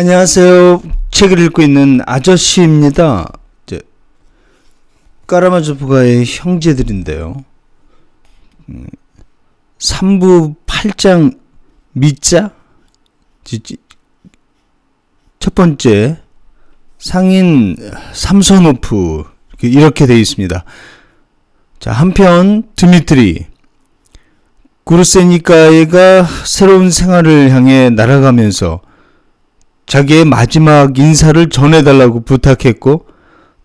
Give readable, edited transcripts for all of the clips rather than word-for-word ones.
안녕하세요. 책을 읽고 있는 아저씨입니다. 까라마조프가의 형제들인데요. 3부 8장 미자 첫 번째 상인 삼소노프 이렇게 되어 있습니다. 자, 한편 드미트리 구르세니카이가 새로운 생활을 향해 날아가면서 자기의 마지막 인사를 전해달라고 부탁했고,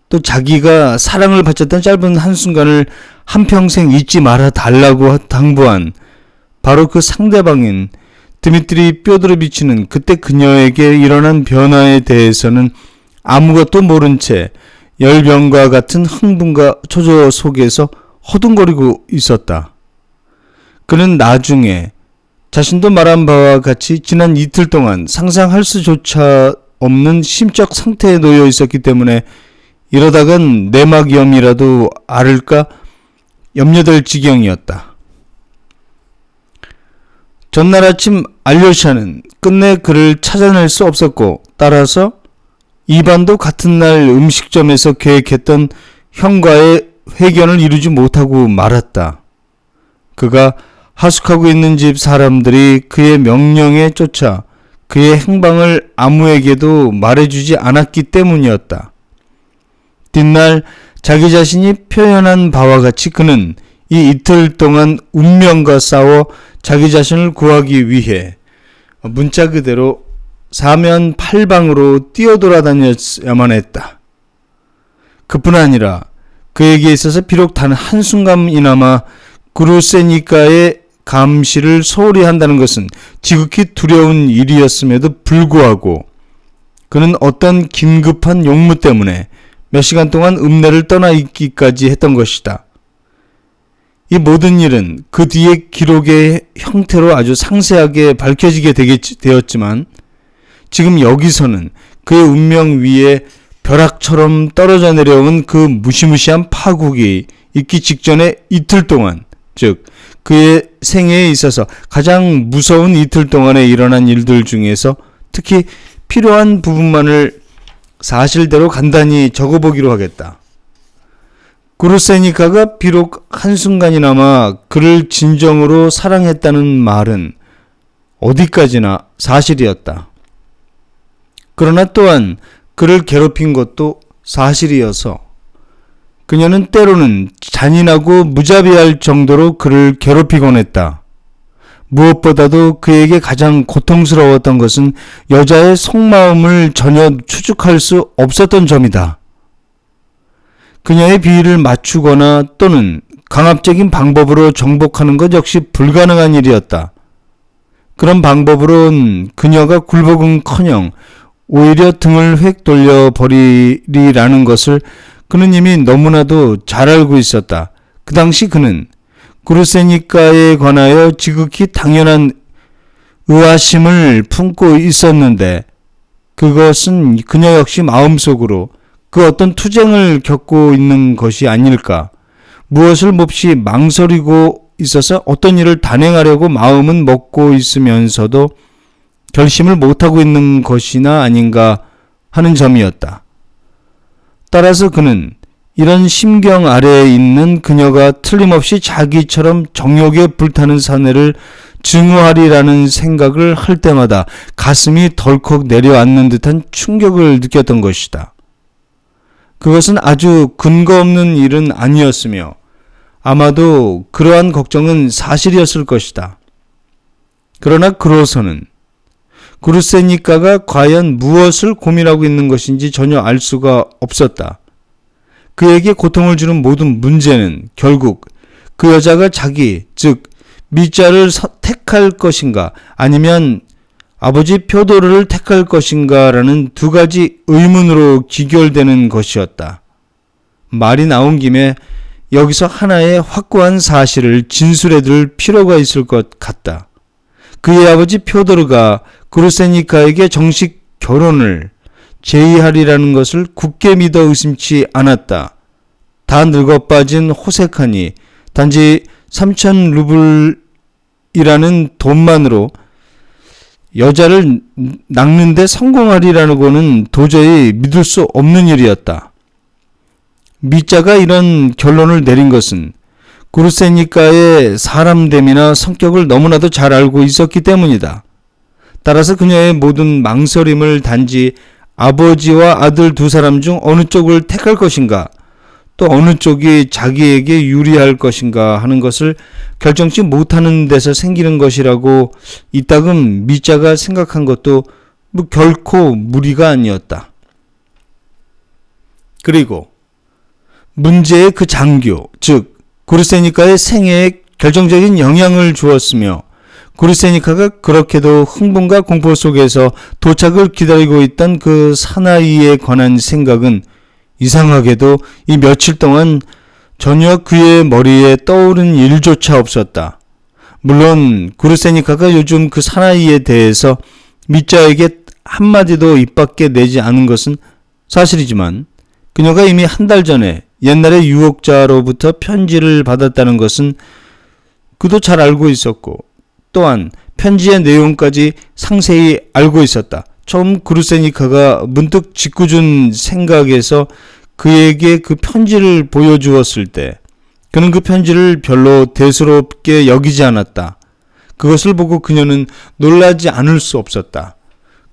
또 자기가 사랑을 바쳤던 짧은 한순간을 한평생 잊지 말아 달라고 당부한 바로 그 상대방인 드미트리 뾰드로비치는 그때 그녀에게 일어난 변화에 대해서는 아무것도 모른 채 열병과 같은 흥분과 초조 속에서 허둥거리고 있었다. 그는 나중에 자신도 말한 바와 같이 지난 이틀 동안 상상할 수조차 없는 심적 상태에 놓여 있었기 때문에 이러다간 내막염이라도 앓을까 염려될 지경이었다. 전날 아침 알료샤는 끝내 그를 찾아낼 수 없었고, 따라서 이반도 같은 날 음식점에서 계획했던 형과의 회견을 이루지 못하고 말았다. 그가 하숙하고 있는 집 사람들이 그의 명령에 쫓아 그의 행방을 아무에게도 말해주지 않았기 때문이었다. 뒷날 자기 자신이 표현한 바와 같이 그는 이 이틀 동안 운명과 싸워 자기 자신을 구하기 위해 문자 그대로 사면팔방으로 뛰어돌아다녔야만 했다. 그뿐 아니라 그에게 있어서 비록 단 한순간이나마 구르세니카의 감시를 소홀히 한다는 것은 지극히 두려운 일이었음에도 불구하고 그는 어떤 긴급한 용무 때문에 몇 시간 동안 읍내를 떠나 있기까지 했던 것이다. 이 모든 일은 그 뒤의 기록의 형태로 아주 상세하게 밝혀지게 되었지만, 지금 여기서는 그의 운명 위에 벼락처럼 떨어져 내려온 그 무시무시한 파국이 있기 직전의 이틀 동안, 즉 그의 생애에 있어서 가장 무서운 이틀 동안에 일어난 일들 중에서 특히 필요한 부분만을 사실대로 간단히 적어보기로 하겠다. 구르세니카가 비록 한순간이나마 그를 진정으로 사랑했다는 말은 어디까지나 사실이었다. 그러나 또한 그를 괴롭힌 것도 사실이어서 그녀는 때로는 잔인하고 무자비할 정도로 그를 괴롭히곤 했다. 무엇보다도 그에게 가장 고통스러웠던 것은 여자의 속마음을 전혀 추측할 수 없었던 점이다. 그녀의 비위를 맞추거나 또는 강압적인 방법으로 정복하는 것 역시 불가능한 일이었다. 그런 방법으로는 그녀가 굴복은커녕 오히려 등을 획 돌려버리리라는 것을 그는 이미 너무나도 잘 알고 있었다. 그 당시 그는 구르세니카에 관하여 지극히 당연한 의아심을 품고 있었는데, 그것은 그녀 역시 마음속으로 그 어떤 투쟁을 겪고 있는 것이 아닐까, 무엇을 몹시 망설이고 있어서 어떤 일을 단행하려고 마음은 먹고 있으면서도 결심을 못하고 있는 것이나 아닌가 하는 점이었다. 따라서 그는 이런 심경 아래에 있는 그녀가 틀림없이 자기처럼 정욕에 불타는 사내를 증오하리라는 생각을 할 때마다 가슴이 덜컥 내려앉는 듯한 충격을 느꼈던 것이다. 그것은 아주 근거 없는 일은 아니었으며 아마도 그러한 걱정은 사실이었을 것이다. 그러나 그로서는 구르세니카가 과연 무엇을 고민하고 있는 것인지 전혀 알 수가 없었다. 그에게 고통을 주는 모든 문제는 결국 그 여자가 자기, 즉 미자를 택할 것인가 아니면 아버지 표도르를 택할 것인가라는 두 가지 의문으로 귀결되는 것이었다. 말이 나온 김에 여기서 하나의 확고한 사실을 진술해 둘 필요가 있을 것 같다. 그의 아버지 표도르가 구르세니카에게 정식 결혼을 제의하리라는 것을 굳게 믿어 의심치 않았다. 다 늙어 빠진 호색하니 단지 3,000 루블이라는 돈만으로 여자를 낚는데 성공하리라고는 도저히 믿을 수 없는 일이었다. 미자가 이런 결론을 내린 것은 구르세니카의 사람됨이나 성격을 너무나도 잘 알고 있었기 때문이다. 따라서 그녀의 모든 망설임을 단지 아버지와 아들 두 사람 중 어느 쪽을 택할 것인가, 또 어느 쪽이 자기에게 유리할 것인가 하는 것을 결정치 못하는 데서 생기는 것이라고 이따금 미자가 생각한 것도 결코 무리가 아니었다. 그리고 문제의 그 장교, 즉 구르세니카의 생애에 결정적인 영향을 주었으며 구르세니카가 그렇게도 흥분과 공포 속에서 도착을 기다리고 있던 그 사나이에 관한 생각은 이상하게도 이 며칠 동안 전혀 그의 머리에 떠오른 일조차 없었다. 물론 구르세니카가 요즘 그 사나이에 대해서 미자에게 한마디도 입 밖에 내지 않은 것은 사실이지만 그녀가 이미 한 달 전에 옛날의 유혹자로부터 편지를 받았다는 것은 그도 잘 알고 있었고, 또한 편지의 내용까지 상세히 알고 있었다. 처음 구르세니카가 문득 짓궂은 생각에서 그에게 그 편지를 보여주었을 때 그는 그 편지를 별로 대수롭게 여기지 않았다. 그것을 보고 그녀는 놀라지 않을 수 없었다.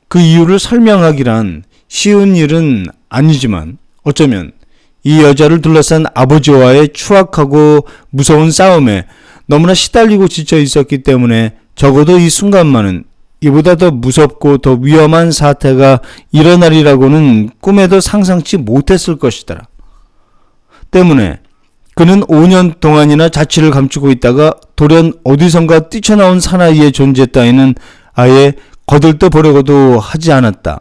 그 이유를 설명하기란 쉬운 일은 아니지만 어쩌면 이 여자를 둘러싼 아버지와의 추악하고 무서운 싸움에 너무나 시달리고 지쳐 있었기 때문에 적어도 이 순간만은 이보다 더 무섭고 더 위험한 사태가 일어나리라고는 꿈에도 상상치 못했을 것이더라. 때문에 그는 5년 동안이나 자취를 감추고 있다가 돌연 어디선가 뛰쳐나온 사나이의 존재 따위는 아예 거들떠 보려고도 하지 않았다.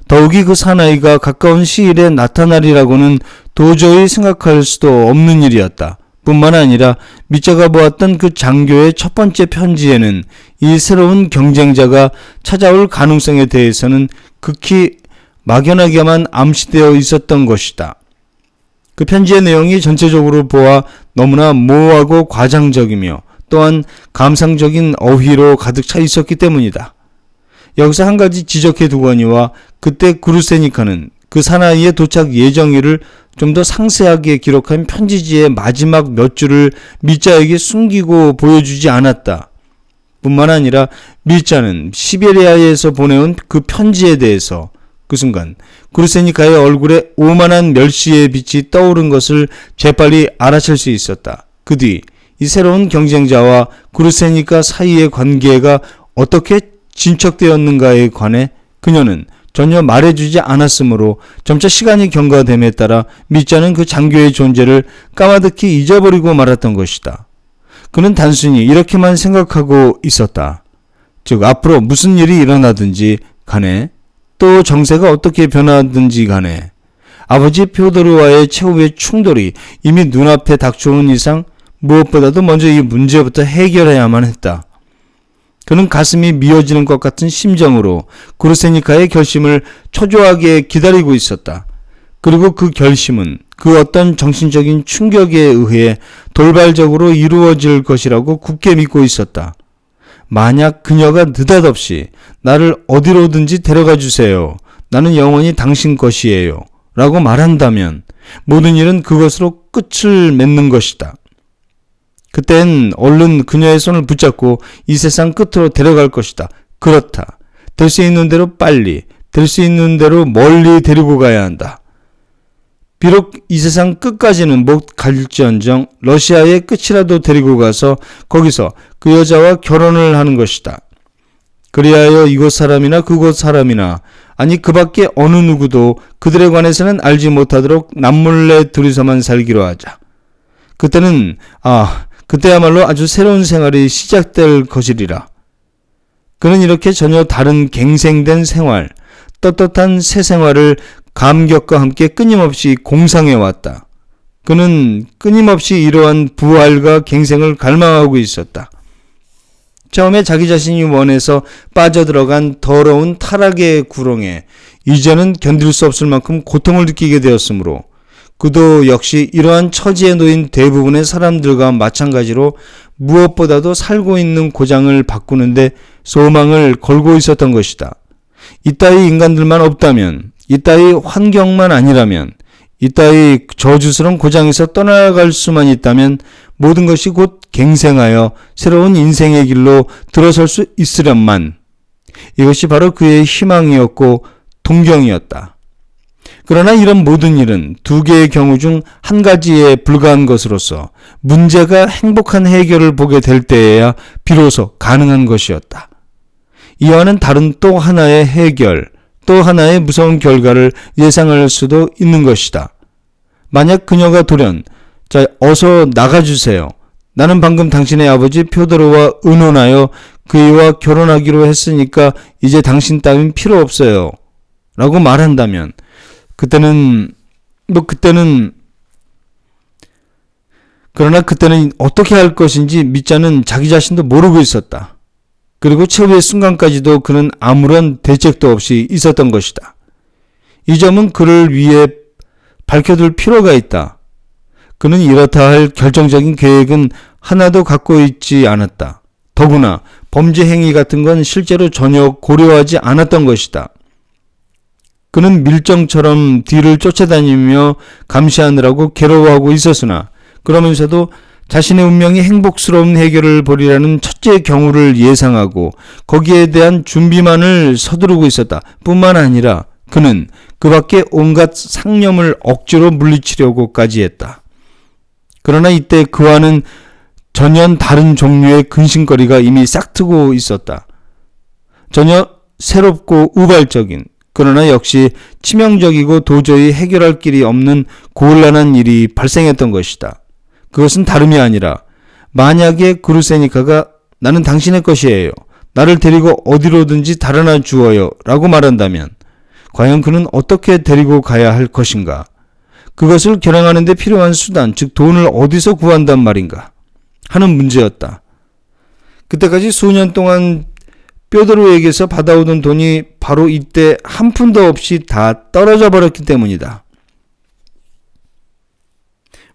더욱이 그 사나이가 가까운 시일에 나타나리라고는 도저히 생각할 수도 없는 일이었다. 뿐만 아니라 미자가 보았던 그 장교의 첫 번째 편지에는 이 새로운 경쟁자가 찾아올 가능성에 대해서는 극히 막연하게만 암시되어 있었던 것이다. 그 편지의 내용이 전체적으로 보아 너무나 모호하고 과장적이며 또한 감상적인 어휘로 가득 차 있었기 때문이다. 여기서 한 가지 지적해 두거니와 그때 구르세니카는 그 사나이의 도착 예정일을 좀 더 상세하게 기록한 편지지의 마지막 몇 줄을 미자에게 숨기고 보여주지 않았다. 뿐만 아니라 미자는 시베리아에서 보내온 그 편지에 대해서 그 순간 구르세니카의 얼굴에 오만한 멸시의 빛이 떠오른 것을 재빨리 알아챌 수 있었다. 그 뒤 이 새로운 경쟁자와 구르세니카 사이의 관계가 어떻게 진척되었는가에 관해 그녀는 전혀 말해주지 않았으므로 점차 시간이 경과됨에 따라 미자는 그 장교의 존재를 까마득히 잊어버리고 말았던 것이다. 그는 단순히 이렇게만 생각하고 있었다. 즉 앞으로 무슨 일이 일어나든지 간에 또 정세가 어떻게 변하든지 간에 아버지 표도르와의 최후의 충돌이 이미 눈앞에 닥쳐온 이상 무엇보다도 먼저 이 문제부터 해결해야만 했다. 그는 가슴이 미어지는 것 같은 심정으로 구르세니카의 결심을 초조하게 기다리고 있었다. 그리고 그 결심은 그 어떤 정신적인 충격에 의해 돌발적으로 이루어질 것이라고 굳게 믿고 있었다. 만약 그녀가 느닷없이 나를 어디로든지 데려가 주세요. 나는 영원히 당신 것이에요. 라고 말한다면 모든 일은 그것으로 끝을 맺는 것이다. 그땐 얼른 그녀의 손을 붙잡고 이 세상 끝으로 데려갈 것이다. 그렇다. 될 수 있는 대로 빨리, 될 수 있는 대로 멀리 데리고 가야 한다. 비록 이 세상 끝까지는 못 갈지언정 러시아의 끝이라도 데리고 가서 거기서 그 여자와 결혼을 하는 것이다. 그리하여 이곳 사람이나 그곳 사람이나 아니 그 밖에 어느 누구도 그들에 관해서는 알지 못하도록 남몰래 둘이서만 살기로 하자. 그때야말로 아주 새로운 생활이 시작될 것이리라. 그는 이렇게 전혀 다른 갱생된 생활, 떳떳한 새 생활을 감격과 함께 끊임없이 공상해왔다. 그는 끊임없이 이러한 부활과 갱생을 갈망하고 있었다. 처음에 자기 자신이 원해서 빠져들어간 더러운 타락의 구렁에 이제는 견딜 수 없을 만큼 고통을 느끼게 되었으므로 그도 역시 이러한 처지에 놓인 대부분의 사람들과 마찬가지로 무엇보다도 살고 있는 고장을 바꾸는데 소망을 걸고 있었던 것이다. 이따위 인간들만 없다면, 이따위 환경만 아니라면, 이따위 저주스러운 고장에서 떠나갈 수만 있다면 모든 것이 곧 갱생하여 새로운 인생의 길로 들어설 수 있으련만 이것이 바로 그의 희망이었고 동경이었다. 그러나 이런 모든 일은 두 개의 경우 중 한 가지에 불과한 것으로서 문제가 행복한 해결을 보게 될 때에야 비로소 가능한 것이었다. 이와는 다른 또 하나의 해결, 또 하나의 무서운 결과를 예상할 수도 있는 것이다. 만약 그녀가 돌연 자, 어서 나가주세요. 나는 방금 당신의 아버지 표도르와 의논하여 그이와 결혼하기로 했으니까 이제 당신 따윈 필요 없어요. 라고 말한다면 그러나 그때는 어떻게 할 것인지 미자는 자기 자신도 모르고 있었다. 그리고 최후의 순간까지도 그는 아무런 대책도 없이 있었던 것이다. 이 점은 그를 위해 밝혀둘 필요가 있다. 그는 이렇다 할 결정적인 계획은 하나도 갖고 있지 않았다. 더구나 범죄 행위 같은 건 실제로 전혀 고려하지 않았던 것이다. 그는 밀정처럼 뒤를 쫓아다니며 감시하느라고 괴로워하고 있었으나 그러면서도 자신의 운명이 행복스러운 해결을 보리라는 첫째 경우를 예상하고 거기에 대한 준비만을 서두르고 있었다. 뿐만 아니라 그는 그 밖에 온갖 상념을 억지로 물리치려고까지 했다. 그러나 이때 그와는 전혀 다른 종류의 근심거리가 이미 싹트고 있었다. 전혀 새롭고 우발적인 그러나 역시 치명적이고 도저히 해결할 길이 없는 곤란한 일이 발생했던 것이다. 그것은 다름이 아니라 만약에 그루세니카가 나는 당신의 것이에요. 나를 데리고 어디로든지 달아나 주어요. 라고 말한다면 과연 그는 어떻게 데리고 가야 할 것인가? 그것을 결행하는 데 필요한 수단, 즉 돈을 어디서 구한단 말인가? 하는 문제였다. 그때까지 수년 동안 뾰도르에게서 받아오던 돈이 바로 이때 한 푼도 없이 다 떨어져 버렸기 때문이다.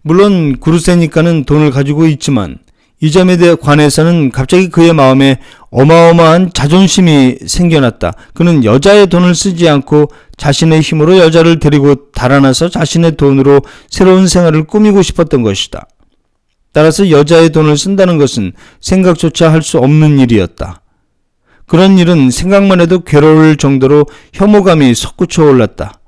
물론 구르세니카는 돈을 가지고 있지만 이 점에 관해서는 갑자기 그의 마음에 어마어마한 자존심이 생겨났다. 그는 여자의 돈을 쓰지 않고 자신의 힘으로 여자를 데리고 달아나서 자신의 돈으로 새로운 생활을 꾸미고 싶었던 것이다. 따라서 여자의 돈을 쓴다는 것은 생각조차 할 수 없는 일이었다. 그런 일은 생각만 해도 괴로울 정도로 혐오감이 솟구쳐 올랐다.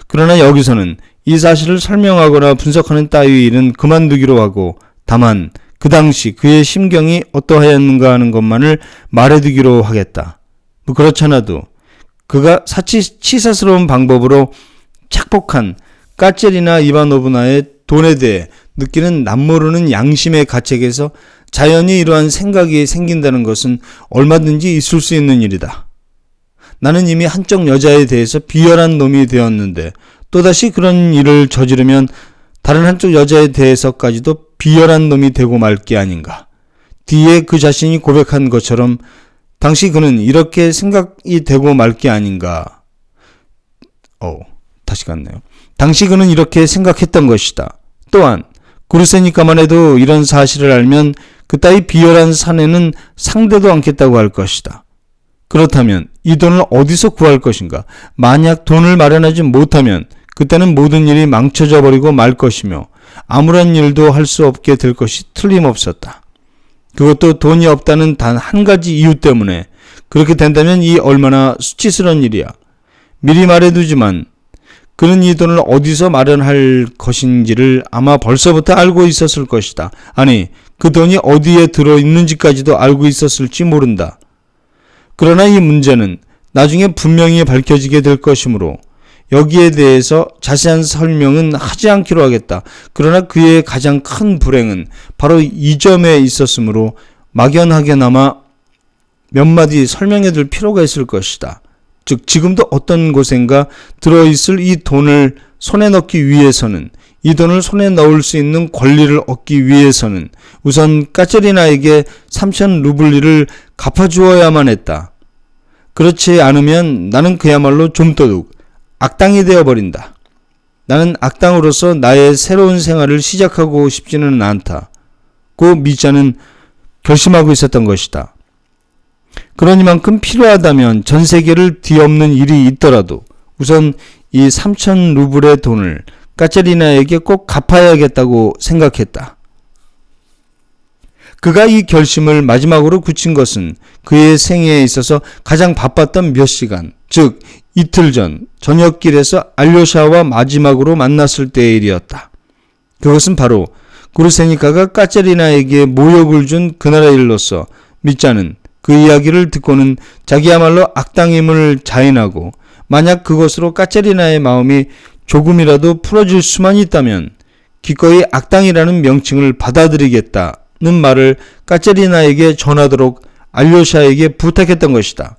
그러나 여기서는 이 사실을 설명하거나 분석하는 따위 일은 그만두기로 하고 다만 그 당시 그의 심경이 어떠하였는가 하는 것만을 말해두기로 하겠다. 그렇잖아도 그가 치사스러운 방법으로 착복한 까체리나 이바노브나의 돈에 대해 느끼는 남모르는 양심의 가책에서 자연히 이러한 생각이 생긴다는 것은 얼마든지 있을 수 있는 일이다. 나는 이미 한쪽 여자에 대해서 비열한 놈이 되었는데 또다시 그런 일을 저지르면 다른 한쪽 여자에 대해서까지도 비열한 놈이 되고 말 게 아닌가. 뒤에 그 자신이 고백한 것처럼 당시 그는 이렇게 생각이 되고 말 게 아닌가. 다시 갔네요. 당시 그는 이렇게 생각했던 것이다. 또한 구르세니카만 해도 이런 사실을 알면 그따위 비열한 사내는 상대도 않겠다고 할 것이다. 그렇다면 이 돈을 어디서 구할 것인가? 만약 돈을 마련하지 못하면 그때는 모든 일이 망쳐져 버리고 말 것이며 아무런 일도 할 수 없게 될 것이 틀림없었다. 그것도 돈이 없다는 단 한 가지 이유 때문에. 그렇게 된다면 이 얼마나 수치스러운 일이야. 미리 말해두지만 그는 이 돈을 어디서 마련할 것인지를 아마 벌써부터 알고 있었을 것이다. 아니, 그 돈이 어디에 들어있는지까지도 알고 있었을지 모른다. 그러나 이 문제는 나중에 분명히 밝혀지게 될 것이므로 여기에 대해서 자세한 설명은 하지 않기로 하겠다. 그러나 그의 가장 큰 불행은 바로 이 점에 있었으므로 막연하게나마 몇 마디 설명해 둘 필요가 있을 것이다. 즉 지금도 어떤 곳엔가 들어있을 이 돈을 손에 넣기 위해서는, 이 돈을 손에 넣을 수 있는 권리를 얻기 위해서는 우선 까체리나에게 3,000 루블리를 갚아주어야만 했다. 그렇지 않으면 나는 그야말로 좀도둑, 악당이 되어버린다. 나는 악당으로서 나의 새로운 생활을 시작하고 싶지는 않다. 고 미자는 결심하고 있었던 것이다. 그러니만큼 필요하다면 전 세계를 뒤엎는 일이 있더라도 우선 이 3천 루블의 돈을 까테리나에게 꼭 갚아야겠다고 생각했다. 그가 이 결심을 마지막으로 굳힌 것은 그의 생애에 있어서 가장 바빴던 몇 시간, 즉 이틀 전 저녁길에서 알료샤와 마지막으로 만났을 때의 일이었다. 그것은 바로 구르세니카가 까테리나에게 모욕을 준 그날의 일로서 밑자는 그 이야기를 듣고는 자기야말로 악당임을 자인하고 만약 그것으로 까테리나의 마음이 조금이라도 풀어질 수만 있다면 기꺼이 악당이라는 명칭을 받아들이겠다는 말을 까테리나에게 전하도록 알료샤에게 부탁했던 것이다.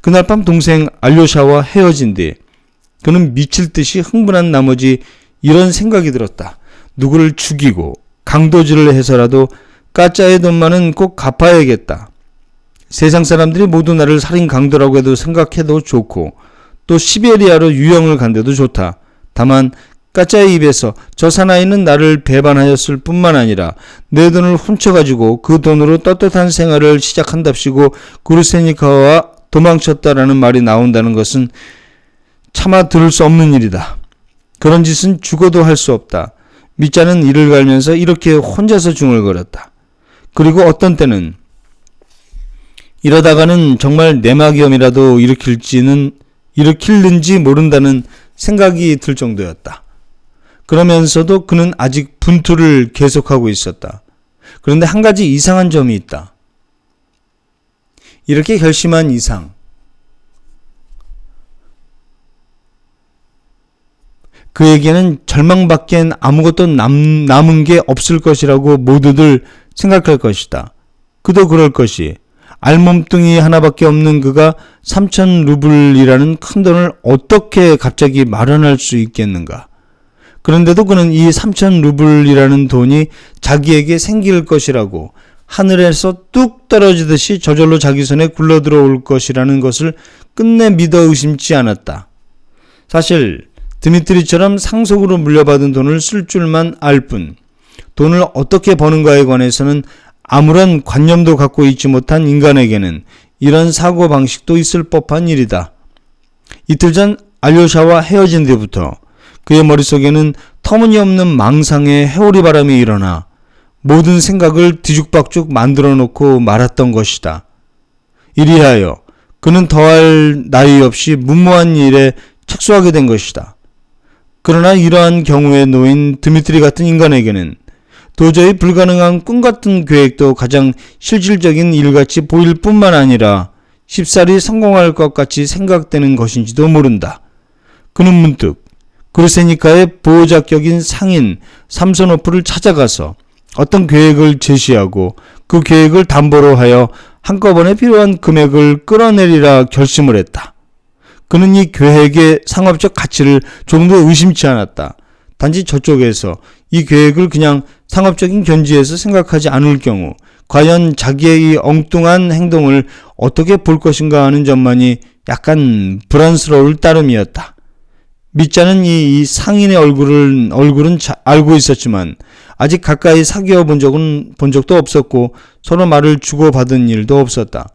그날 밤 동생 알료샤와 헤어진 뒤 그는 미칠 듯이 흥분한 나머지 이런 생각이 들었다. 누구를 죽이고 강도질을 해서라도 까짜의 돈만은 꼭 갚아야겠다. 세상 사람들이 모두 나를 살인 강도라고 해도 생각해도 좋고 또 시베리아로 유형을 간데도 좋다. 다만 까짜의 입에서 저 사나이는 나를 배반하였을 뿐만 아니라 내 돈을 훔쳐가지고 그 돈으로 떳떳한 생활을 시작한답시고 구르세니카와 도망쳤다라는 말이 나온다는 것은 차마 들을 수 없는 일이다. 그런 짓은 죽어도 할 수 없다. 밑자는 이를 갈면서 이렇게 혼자서 중얼거렸다. 그리고 어떤 때는 이러다가는 정말 내막염이라도 일으킬는지 모른다는 생각이 들 정도였다. 그러면서도 그는 아직 분투를 계속하고 있었다. 그런데 한 가지 이상한 점이 있다. 이렇게 결심한 이상 그에게는 절망밖엔 아무것도 남은 게 없을 것이라고 모두들 생각할 것이다. 그도 그럴 것이 알몸뚱이 하나밖에 없는 그가 3천 루블이라는 큰 돈을 어떻게 갑자기 마련할 수 있겠는가. 그런데도 그는 이 3천 루블이라는 돈이 자기에게 생길 것이라고 하늘에서 뚝 떨어지듯이 저절로 자기 손에 굴러들어올 것이라는 것을 끝내 믿어 의심치 않았다. 사실 드미트리처럼 상속으로 물려받은 돈을 쓸 줄만 알 뿐 돈을 어떻게 버는가에 관해서는 아무런 관념도 갖고 있지 못한 인간에게는 이런 사고방식도 있을 법한 일이다. 이틀 전 알료샤와 헤어진 뒤부터 그의 머릿속에는 터무니없는 망상의 회오리 바람이 일어나 모든 생각을 뒤죽박죽 만들어 놓고 말았던 것이다. 이리하여 그는 더할 나위 없이 무모한 일에 착수하게 된 것이다. 그러나 이러한 경우에 놓인 드미트리 같은 인간에게는 도저히 불가능한 꿈같은 계획도 가장 실질적인 일같이 보일 뿐만 아니라 쉽사리 성공할 것 같이 생각되는 것인지도 모른다. 그는 문득 구르세니카의 보호자격인 상인 삼소노프를 찾아가서 어떤 계획을 제시하고 그 계획을 담보로 하여 한꺼번에 필요한 금액을 끌어내리라 결심을 했다. 그는 이 계획의 상업적 가치를 조금도 의심치 않았다. 단지 저쪽에서 이 계획을 그냥 상업적인 견지에서 생각하지 않을 경우 과연 자기의 이 엉뚱한 행동을 어떻게 볼 것인가 하는 점만이 약간 불안스러울 따름이었다. 밑자는 이 상인의 얼굴은 알고 있었지만 아직 가까이 사귀어 본 적도 없었고 서로 말을 주고받은 일도 없었다.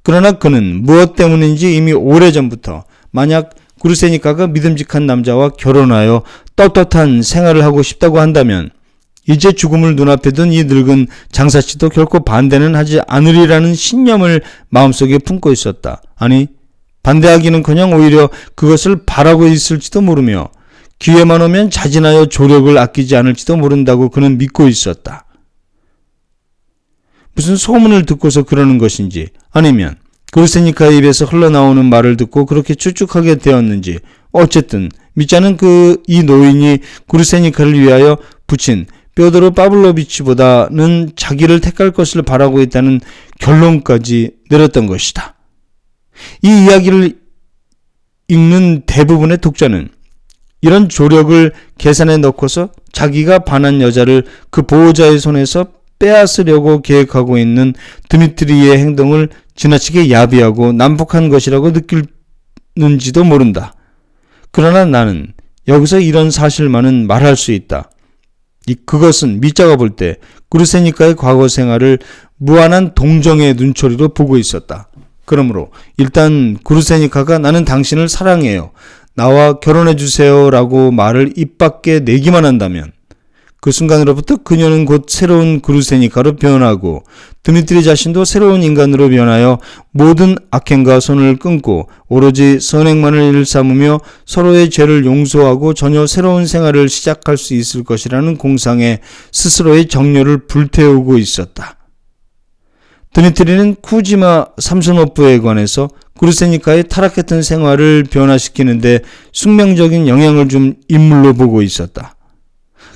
그러나 그는 무엇 때문인지 이미 오래전부터 만약 구르세니카가 믿음직한 남자와 결혼하여 떳떳한 생활을 하고 싶다고 한다면 이제 죽음을 눈앞에 둔 이 늙은 장사치도 결코 반대는 하지 않으리라는 신념을 마음속에 품고 있었다. 아니, 반대하기는커녕 오히려 그것을 바라고 있을지도 모르며 기회만 오면 자진하여 조력을 아끼지 않을지도 모른다고 그는 믿고 있었다. 무슨 소문을 듣고서 그러는 것인지 아니면 구르세니카의 입에서 흘러나오는 말을 듣고 그렇게 추측하게 되었는지 어쨌든 밑자는 이 노인이 구르세니카를 위하여 붙인 뼈도르 파블로비치보다는 자기를 택할 것을 바라고 있다는 결론까지 내렸던 것이다. 이 이야기를 읽는 대부분의 독자는 이런 조력을 계산에 넣고서 자기가 반한 여자를 그 보호자의 손에서 빼앗으려고 계획하고 있는 드미트리의 행동을 지나치게 야비하고 난폭한 것이라고 느낄는지도 모른다. 그러나 나는 여기서 이런 사실만은 말할 수 있다. 그것은 밑자가 볼 때 구르세니카의 과거 생활을 무한한 동정의 눈초리로 보고 있었다. 그러므로 일단 구르세니카가 나는 당신을 사랑해요, 나와 결혼해 주세요 라고 말을 입 밖에 내기만 한다면 그 순간으로부터 그녀는 곧 새로운 구르세니카로 변하고 드미트리 자신도 새로운 인간으로 변하여 모든 악행과 손을 끊고 오로지 선행만을 일삼으며 서로의 죄를 용서하고 전혀 새로운 생활을 시작할 수 있을 것이라는 공상에 스스로의 정열을 불태우고 있었다. 드미트리는 쿠지마 삼소노프에 관해서 구르세니카의 타락했던 생활을 변화시키는데 숙명적인 영향을 준 인물로 보고 있었다.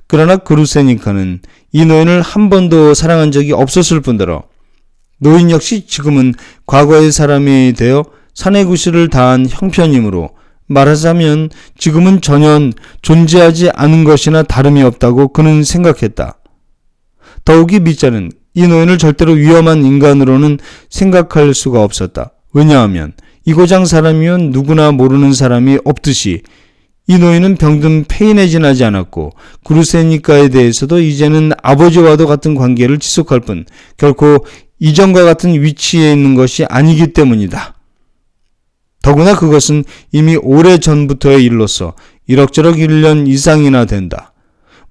그러나 구르세니카는 이 노인을 한 번도 사랑한 적이 없었을 뿐더러 노인 역시 지금은 과거의 사람이 되어 사내구실을 다한 형편이므로 말하자면 지금은 전혀 존재하지 않은 것이나 다름이 없다고 그는 생각했다. 더욱이 미자는 이 노인을 절대로 위험한 인간으로는 생각할 수가 없었다. 왜냐하면 이고장 사람이면 누구나 모르는 사람이 없듯이 이 노인은 병든 폐인에 지나지 않았고 구르세니카에 대해서도 이제는 아버지와도 같은 관계를 지속할 뿐 결코 이전과 같은 위치에 있는 것이 아니기 때문이다. 더구나 그것은 이미 오래전부터의 일로서 이럭저럭 1년 이상이나 된다.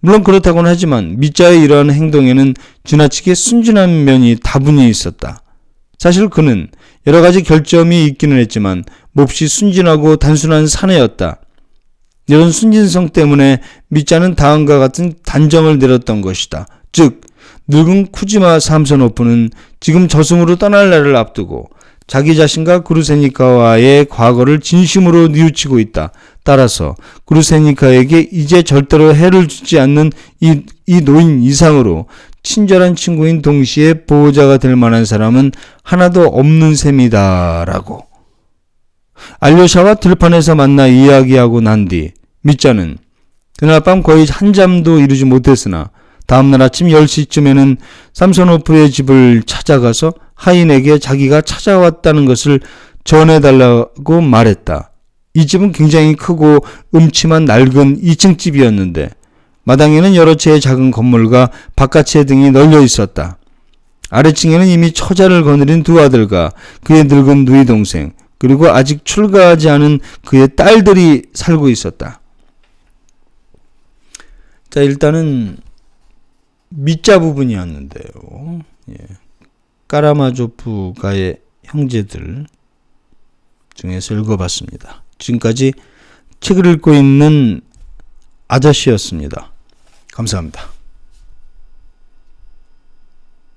물론 그렇다고는 하지만 미자의 이러한 행동에는 지나치게 순진한 면이 다분히 있었다. 사실 그는 여러 가지 결점이 있기는 했지만 몹시 순진하고 단순한 사내였다. 이런 순진성 때문에 미자는 다음과 같은 단정을 내렸던 것이다. 즉, 늙은 쿠지마 삼소노프는 지금 저승으로 떠날 날을 앞두고 자기 자신과 구르세니카와의 과거를 진심으로 뉘우치고 있다. 따라서 구르세니카에게 이제 절대로 해를 주지 않는 이 노인 이상으로 친절한 친구인 동시에 보호자가 될 만한 사람은 하나도 없는 셈이다. 라고. 알료샤와 들판에서 만나 이야기하고 난 뒤 미자는 그날 밤 거의 한잠도 이루지 못했으나 다음날 아침 10시쯤에는 삼소노프의 집을 찾아가서 하인에게 자기가 찾아왔다는 것을 전해달라고 말했다. 이 집은 굉장히 크고 음침한 낡은 2층 집이었는데 마당에는 여러 채의 작은 건물과 바깥의 등이 널려 있었다. 아래층에는 이미 처자를 거느린 두 아들과 그의 늙은 누이 동생 그리고 아직 출가하지 않은 그의 딸들이 살고 있었다. 자, 일단은 미자 부분이었는데요. 까라마조프가의 형제들 중에서 읽어봤습니다. 지금까지 책을 읽고 있는 아저씨였습니다. 감사합니다.